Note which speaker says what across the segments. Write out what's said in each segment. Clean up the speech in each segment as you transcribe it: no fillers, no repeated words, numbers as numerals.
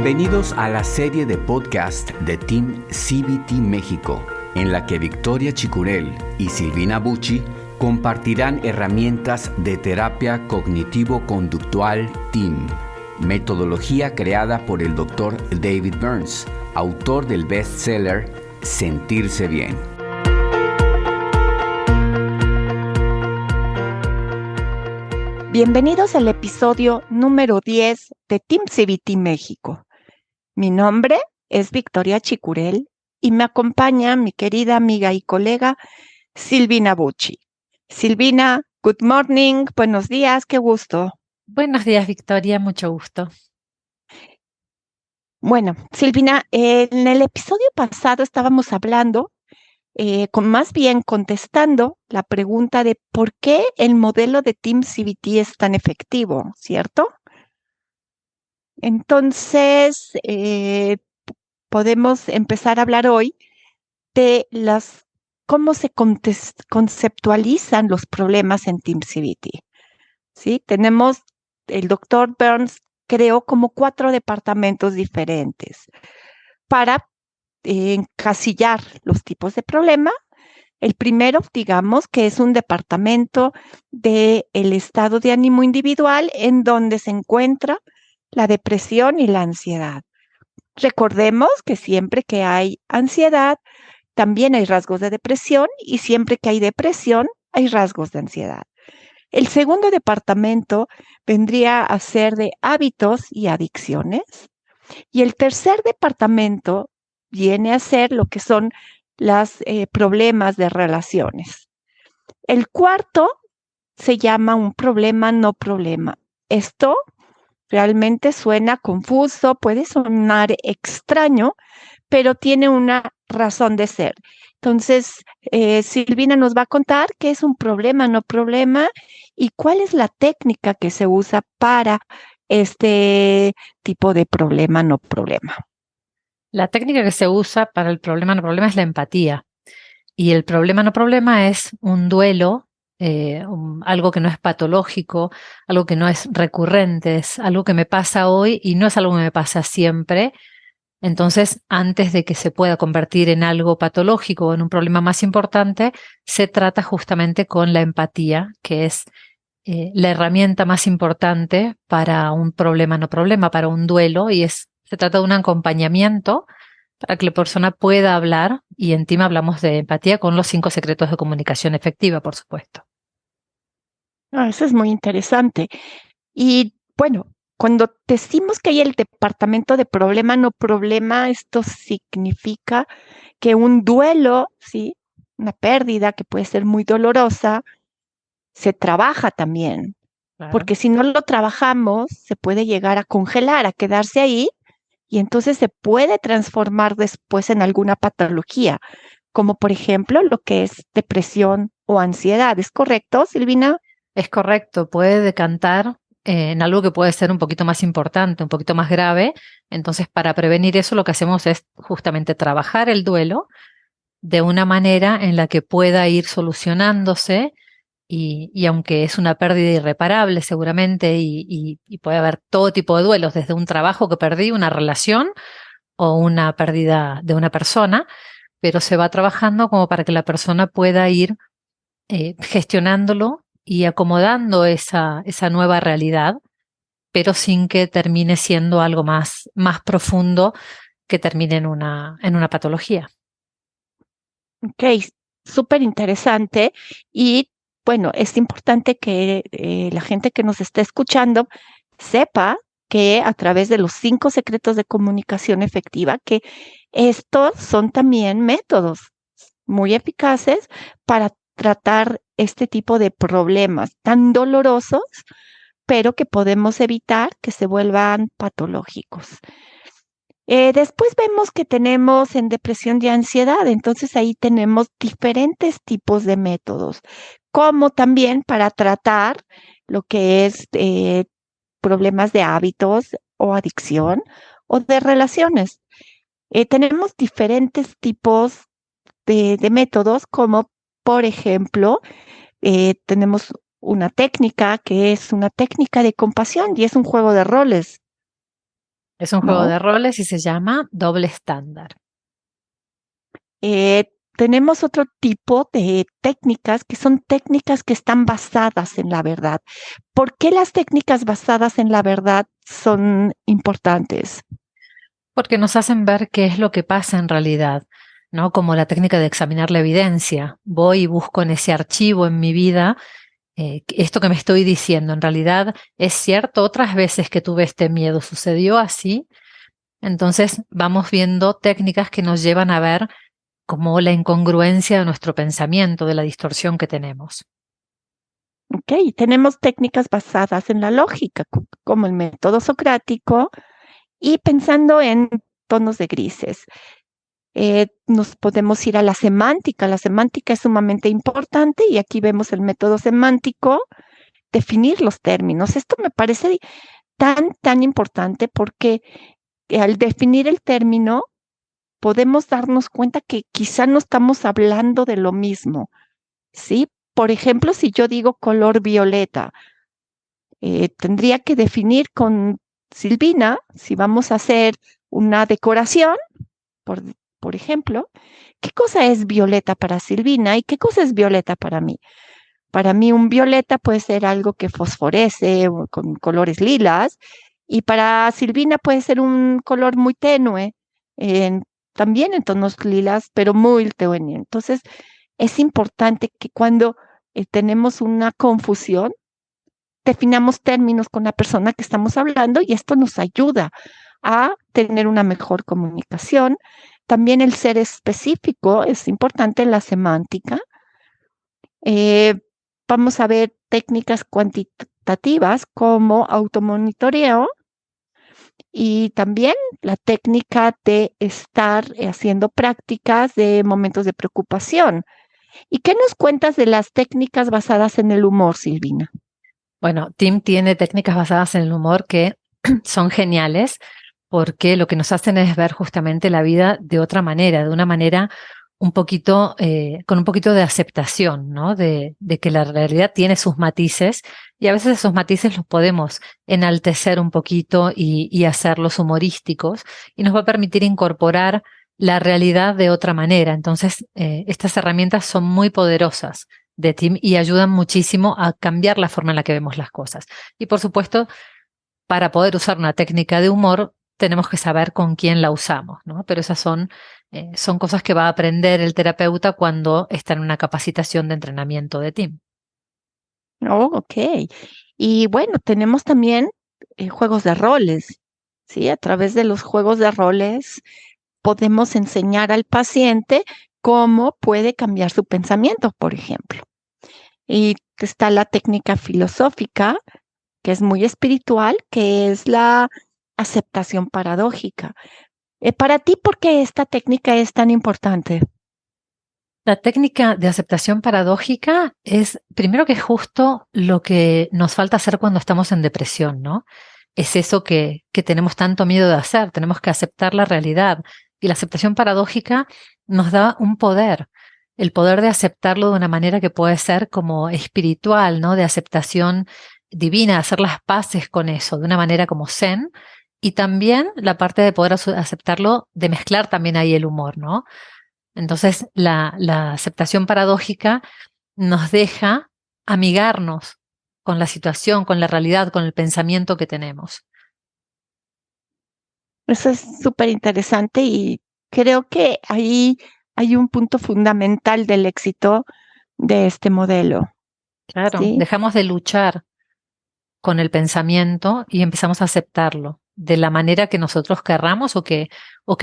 Speaker 1: Bienvenidos a la serie de podcast de Team CBT México, en la que Victoria Chicurel y Silvina Bucci compartirán herramientas de terapia cognitivo-conductual TEAM, metodología creada por el Dr. David Burns, autor del bestseller Sentirse Bien.
Speaker 2: Bienvenidos al episodio número 10 de Team CBT México. Mi nombre es Victoria Chicurel y me acompaña mi querida amiga y colega Silvina Bucci. Silvina, good morning, buenos días, qué gusto.
Speaker 3: Buenos días, Victoria, mucho gusto.
Speaker 2: Bueno, Silvina, en el episodio pasado estábamos hablando, más bien contestando la pregunta de por qué el modelo de Team CBT es tan efectivo, ¿cierto? Entonces, podemos empezar a hablar hoy de cómo se conceptualizan los problemas en Team CBT. ¿Sí? Tenemos, el doctor Burns creó como 4 departamentos diferentes para encasillar los tipos de problema. El primero, digamos, que es un departamento del estado de ánimo individual en donde se encuentra la depresión y la ansiedad. Recordemos que siempre que hay ansiedad, también hay rasgos de depresión y siempre que hay depresión, hay rasgos de ansiedad. El segundo departamento vendría a ser de hábitos y adicciones. Y el tercer departamento viene a ser lo que son los problemas de relaciones. El cuarto se llama un problema no problema. Esto realmente suena confuso, puede sonar extraño, pero tiene una razón de ser. Entonces, Silvina nos va a contar qué es un problema no problema y cuál es la técnica que se usa para este tipo de problema no problema.
Speaker 3: La técnica que se usa para el problema no problema es la empatía. Y el problema no problema es un duelo, algo que no es patológico, algo que no es recurrente, es algo que me pasa hoy y no es algo que me pasa siempre. Entonces, antes de que se pueda convertir en algo patológico o en un problema más importante, se trata justamente con la empatía, que es la herramienta más importante para un problema no problema, para un duelo, y se trata de un acompañamiento para que la persona pueda hablar, y en TEAM hablamos de empatía con los 5 secretos de comunicación efectiva, por supuesto.
Speaker 2: Eso es muy interesante. Y bueno, cuando decimos que hay el departamento de problema no problema, esto significa que un duelo, ¿sí? Una pérdida que puede ser muy dolorosa, se trabaja también. Claro. Porque si no lo trabajamos, se puede llegar a congelar, a quedarse ahí, y entonces se puede transformar después en alguna patología, como por ejemplo lo que es depresión o ansiedad. ¿Es correcto, Silvina?
Speaker 3: Es correcto, puede decantar en algo que puede ser un poquito más importante, un poquito más grave. Entonces, para prevenir eso, lo que hacemos es justamente trabajar el duelo de una manera en la que pueda ir solucionándose y aunque es una pérdida irreparable seguramente y puede haber todo tipo de duelos, desde un trabajo que perdí, una relación o una pérdida de una persona, pero se va trabajando como para que la persona pueda ir gestionándolo y acomodando esa nueva realidad, pero sin que termine siendo algo más profundo que termine en una patología.
Speaker 2: Ok, súper interesante. Y bueno, es importante que la gente que nos está escuchando sepa que a través de los 5 secretos de comunicación efectiva, que estos son también métodos muy eficaces para tratar este tipo de problemas tan dolorosos, pero que podemos evitar que se vuelvan patológicos. Después vemos que tenemos en depresión y ansiedad, entonces ahí tenemos diferentes tipos de métodos, como también para tratar lo que es problemas de hábitos o adicción o de relaciones. Tenemos diferentes tipos de métodos, como por ejemplo, tenemos una técnica que es una técnica de compasión y es un juego de roles.
Speaker 3: Es un juego
Speaker 2: ¿no?
Speaker 3: de roles y se llama Doble Estándar.
Speaker 2: Tenemos otro tipo de técnicas que son técnicas que están basadas en la verdad. ¿Por qué las técnicas basadas en la verdad son importantes?
Speaker 3: Porque nos hacen ver qué es lo que pasa en realidad, ¿no? Como la técnica de examinar la evidencia. Voy y busco en ese archivo en mi vida esto que me estoy diciendo. ¿En realidad es cierto? Otras veces que tuve este miedo, ¿sucedió así? Entonces vamos viendo técnicas que nos llevan a ver como la incongruencia de nuestro pensamiento, de la distorsión que tenemos.
Speaker 2: Ok, tenemos técnicas basadas en la lógica, como el método socrático, y pensando en tonos de grises. Nos podemos ir a la semántica. La semántica es sumamente importante y aquí vemos el método semántico, definir los términos. Esto me parece tan importante porque al definir el término podemos darnos cuenta que quizá no estamos hablando de lo mismo, ¿sí? Por ejemplo, si yo digo color violeta, tendría que definir con Silvina, si vamos a hacer una decoración, por, por ejemplo, ¿qué cosa es violeta para Silvina y qué cosa es violeta para mí? Para mí un violeta puede ser algo que fosforece con colores lilas y para Silvina puede ser un color muy tenue, también en tonos lilas, pero muy tenue. Entonces, es importante que cuando tenemos una confusión, definamos términos con la persona que estamos hablando y esto nos ayuda a tener una mejor comunicación. También el ser específico es importante en la semántica. Eh, Vamos a ver técnicas cuantitativas como automonitoreo y también la técnica de estar haciendo prácticas de momentos de preocupación. ¿Y qué nos cuentas de las técnicas basadas en el humor, Silvina?
Speaker 3: Bueno, Tim tiene técnicas basadas en el humor que son geniales porque lo que nos hacen es ver justamente la vida de otra manera, de una manera un poquito, con un poquito de aceptación, ¿no? De que la realidad tiene sus matices y a veces esos matices los podemos enaltecer un poquito y hacerlos humorísticos y nos va a permitir incorporar la realidad de otra manera. Entonces, estas herramientas son muy poderosas de Tim y ayudan muchísimo a cambiar la forma en la que vemos las cosas. Y por supuesto, para poder usar una técnica de humor, tenemos que saber con quién la usamos, ¿no? Pero esas son cosas que va a aprender el terapeuta cuando está en una capacitación de entrenamiento de Tim.
Speaker 2: Oh, ok. Y bueno, tenemos también juegos de roles, ¿sí? A través de los juegos de roles podemos enseñar al paciente cómo puede cambiar su pensamiento, por ejemplo. Y está la técnica filosófica, que es muy espiritual, que es la aceptación paradójica. Para ti, ¿por qué esta técnica es tan importante?
Speaker 3: La técnica de aceptación paradójica es, primero que es justo lo que nos falta hacer cuando estamos en depresión, ¿no? Es eso que tenemos tanto miedo de hacer, tenemos que aceptar la realidad. Y la aceptación paradójica nos da un poder, el poder de aceptarlo de una manera que puede ser como espiritual, ¿no? De aceptación divina, hacer las paces con eso, de una manera como zen. Y también la parte de poder aceptarlo, de mezclar también ahí el humor, ¿no? Entonces, la aceptación paradójica nos deja amigarnos con la situación, con la realidad, con el pensamiento que tenemos.
Speaker 2: Eso es súper interesante y creo que ahí hay un punto fundamental del éxito de este modelo,
Speaker 3: Claro,
Speaker 2: ¿sí?
Speaker 3: dejamos de luchar con el pensamiento y empezamos a aceptarlo de la manera que nosotros querramos o que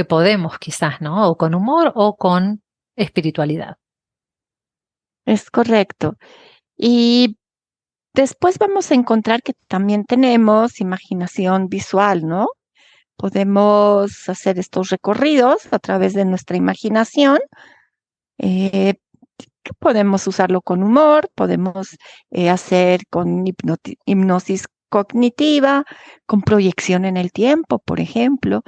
Speaker 3: podemos quizás, ¿no? O con humor o con espiritualidad.
Speaker 2: Es correcto. Y después vamos a encontrar que también tenemos imaginación visual, ¿no? Podemos hacer estos recorridos a través de nuestra imaginación. eh, Podemos usarlo con humor, podemos hacer con hipnosis cognitiva, con proyección en el tiempo, por ejemplo.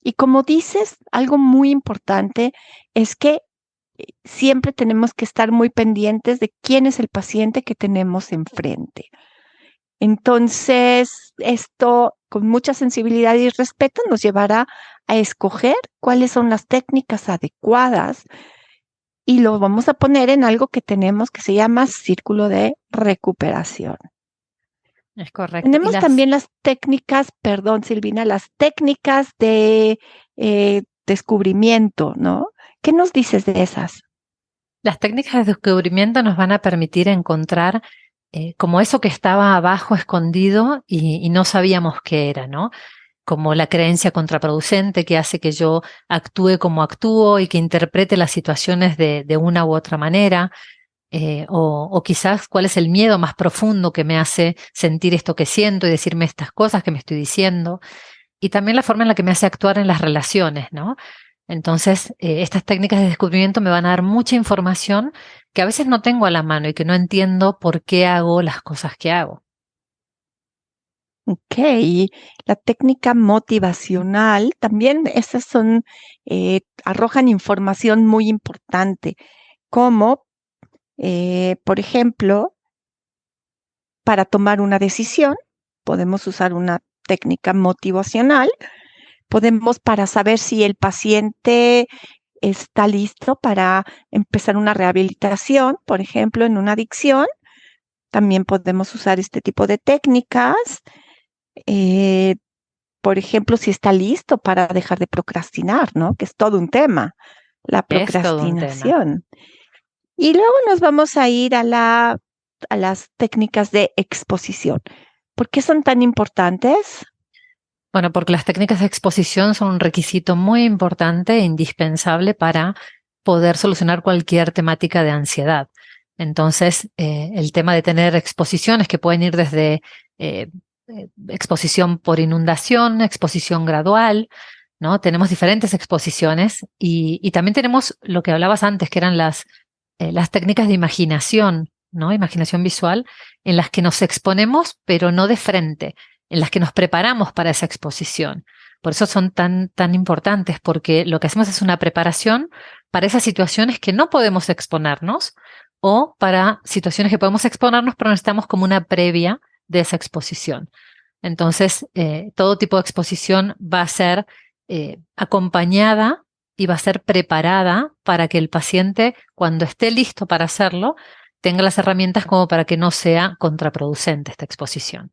Speaker 2: Y como dices, algo muy importante es que siempre tenemos que estar muy pendientes de quién es el paciente que tenemos enfrente. Entonces, esto con mucha sensibilidad y respeto, nos llevará a escoger cuáles son las técnicas adecuadas y lo vamos a poner en algo que tenemos que se llama círculo de recuperación.
Speaker 3: Es correcto.
Speaker 2: Tenemos también las técnicas, perdón, Silvina, las técnicas de descubrimiento, ¿no? ¿Qué nos dices de esas?
Speaker 3: Las técnicas de descubrimiento nos van a permitir encontrar como eso que estaba abajo escondido y no sabíamos qué era, ¿no? Como la creencia contraproducente que hace que yo actúe como actúo y que interprete las situaciones de una u otra manera, o quizás cuál es el miedo más profundo que me hace sentir esto que siento y decirme estas cosas que me estoy diciendo, y también la forma en la que me hace actuar en las relaciones, ¿no? Entonces, estas técnicas de descubrimiento me van a dar mucha información que a veces no tengo a la mano y que no entiendo por qué hago las cosas que hago.
Speaker 2: Ok, y la técnica motivacional, también esas son, arrojan información muy importante, como, por ejemplo, para tomar una decisión, podemos usar una técnica motivacional, podemos para saber si el paciente está listo para empezar una rehabilitación, por ejemplo, en una adicción, también podemos usar este tipo de técnicas. Por ejemplo, si está listo para dejar de procrastinar, ¿no? Que es todo un tema, la
Speaker 3: Es todo un tema.
Speaker 2: procrastinación. Y luego nos vamos a ir a las técnicas de exposición. ¿Por qué son tan importantes?
Speaker 3: Bueno, porque las técnicas de exposición son un requisito muy importante e indispensable para poder solucionar cualquier temática de ansiedad. Entonces, el tema de tener exposiciones que pueden ir desde exposición por inundación, exposición gradual, ¿no? Tenemos diferentes exposiciones y también tenemos lo que hablabas antes, que eran las técnicas de imaginación, ¿no? Imaginación visual, en las que nos exponemos, pero no de frente, en las que nos preparamos para esa exposición. Por eso son tan importantes, porque lo que hacemos es una preparación para esas situaciones que no podemos exponernos o para situaciones que podemos exponernos, pero necesitamos como una previa de esa exposición. Entonces, todo tipo de exposición va a ser acompañada y va a ser preparada para que el paciente, cuando esté listo para hacerlo, tenga las herramientas como para que no sea contraproducente esta exposición.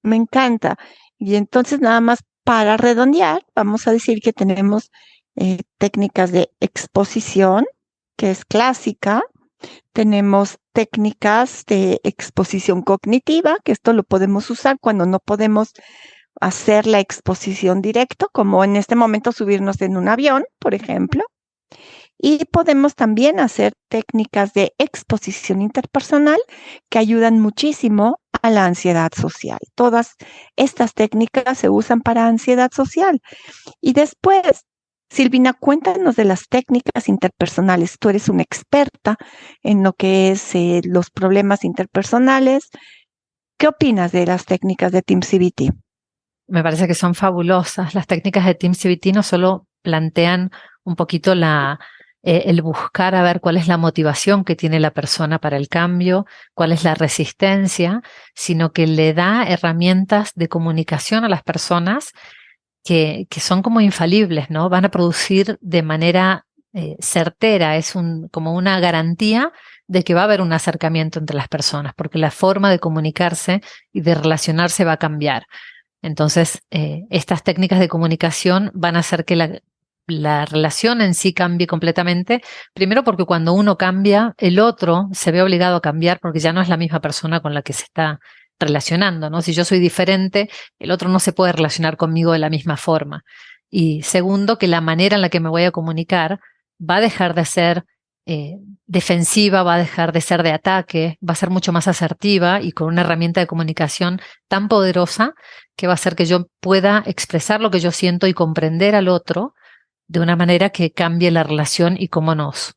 Speaker 2: Me encanta. Y entonces, nada más para redondear, vamos a decir que tenemos técnicas de exposición, que es clásica. Tenemos técnicas de exposición cognitiva, que esto lo podemos usar cuando no podemos hacer la exposición directo, como en este momento subirnos en un avión, por ejemplo. Y podemos también hacer técnicas de exposición interpersonal que ayudan muchísimo a la ansiedad social. Todas estas técnicas se usan para ansiedad social. Y después, Silvina, cuéntanos de las técnicas interpersonales. Tú eres una experta en lo que es los problemas interpersonales. ¿Qué opinas de las técnicas de Team CBT?
Speaker 3: Me parece que son fabulosas. Las técnicas de Team CBT no solo plantean un poquito el buscar a ver cuál es la motivación que tiene la persona para el cambio, cuál es la resistencia, sino que le da herramientas de comunicación a las personas que son como infalibles, ¿no? Van a producir de manera certera, es como una garantía de que va a haber un acercamiento entre las personas, porque la forma de comunicarse y de relacionarse va a cambiar. Entonces, estas técnicas de comunicación van a hacer que la relación en sí cambie completamente. Primero porque cuando uno cambia, el otro se ve obligado a cambiar porque ya no es la misma persona con la que se está relacionando, ¿no? Si yo soy diferente, el otro no se puede relacionar conmigo de la misma forma. Y segundo, que la manera en la que me voy a comunicar va a dejar de ser defensiva, va a dejar de ser de ataque, va a ser mucho más asertiva y con una herramienta de comunicación tan poderosa que va a hacer que yo pueda expresar lo que yo siento y comprender al otro de una manera que cambie la relación y cómo nos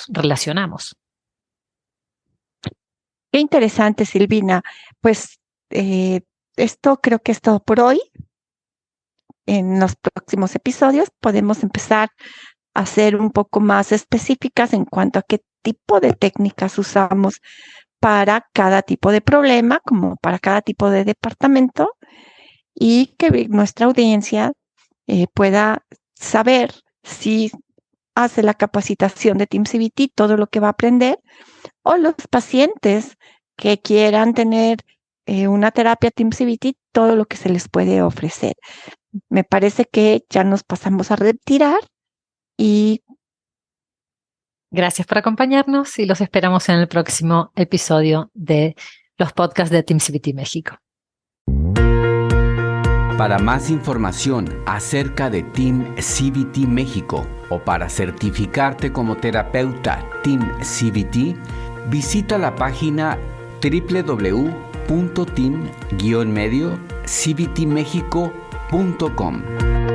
Speaker 3: relacionamos.
Speaker 2: Qué interesante, Silvina. Pues esto creo que es todo por hoy. En los próximos episodios podemos empezar a ser un poco más específicas en cuanto a qué tipo de técnicas usamos para cada tipo de problema, como para cada tipo de departamento. y que nuestra audiencia pueda saber si hace la capacitación de Team CBT, todo lo que va a aprender, o los pacientes que quieran tener una terapia Team CBT, todo lo que se les puede ofrecer. Me parece que ya nos pasamos a retirar y
Speaker 3: gracias por acompañarnos y los esperamos en el próximo episodio de los podcasts de Team CBT México.
Speaker 1: Para más información acerca de Team CBT México o para certificarte como terapeuta Team CBT, visita la página www.team-cbtmexico.com.